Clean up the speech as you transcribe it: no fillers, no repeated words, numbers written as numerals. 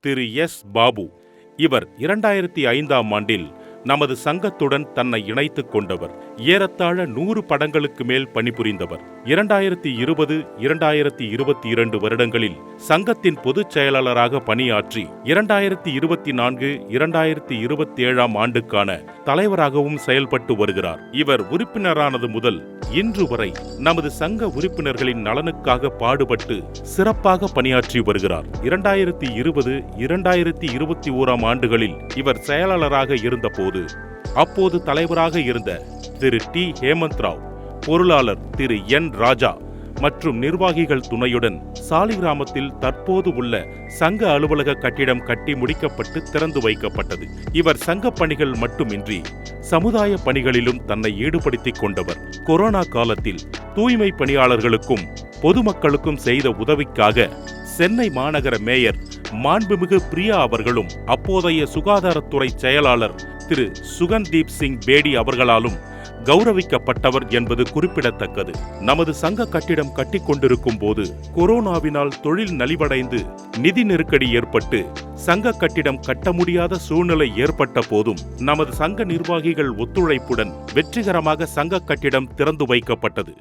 திரு S. Babu. இவர் 2005ஆம் ஆண்டில் நமது சங்கத்துடன் தன்னை இணைத்துக் கொண்டவர். ஏறத்தாழ 100 படங்களுக்கு மேல் பணிபுரிந்தவர். 2020, 2022 வருடங்களில் சங்கத்தின் பொதுச் செயலாளராக பணியாற்றி 2024, 2027ஆம் ஆண்டுக்கான தலைவராகவும் செயல்பட்டு வருகிறார். இவர் உறுப்பினரானது முதல் இன்று வரை நமது சங்க உறுப்பினர்களின் நலனுக்காக பாடுபட்டு சிறப்பாக பணியாற்றி வருகிறார். 2020, 2021ஆம் ஆண்டுகளில் இவர் செயலாளராக இருந்தபோது அப்போது தலைவராக இருந்த திரு டி. ஹேமந்த் ராவ், பொருளாளர் திரு என். ராஜா மற்றும் நிர்வாகிகள் துணையுடன் சாலிகிராமத்தில் தற்போது உள்ள சங்க அலுவலக கட்டிடம் கட்டி முடிக்கப்பட்டு திறந்து வைக்கப்பட்டது. இவர் சங்க பணிகள் மட்டுமின்றி சமுதாய பணிகளிலும் தன்னை ஈடுபடுத்திக் கொண்டவர். கொரோனா காலத்தில் தூய்மை பணியாளர்களுக்கும் பொதுமக்களுக்கும் செய்த உதவிக்காக சென்னை மாநகர மேயர் மாண்புமிகு பிரியா அவர்களும் அப்போதைய சுகாதாரத்துறை செயலாளர் திரு சுகன்தீப் சிங் பேடி அவர்களாலும் கௌரவிக்கப்பட்டவர் என்பது குறிப்பிடத்தக்கது. நமது சங்க கட்டிடம் கட்டிக்கொண்டிருக்கும் போது கொரோனாவினால் தொழில் நலிவடைந்து நிதி நெருக்கடி ஏற்பட்டு சங்க கட்டிடம் கட்ட முடியாத சூழ்நிலை ஏற்பட்ட போதும் நமது சங்க நிர்வாகிகள் ஒத்துழைப்புடன் வெற்றிகரமாக சங்க கட்டிடம் திறந்து வைக்கப்பட்டது.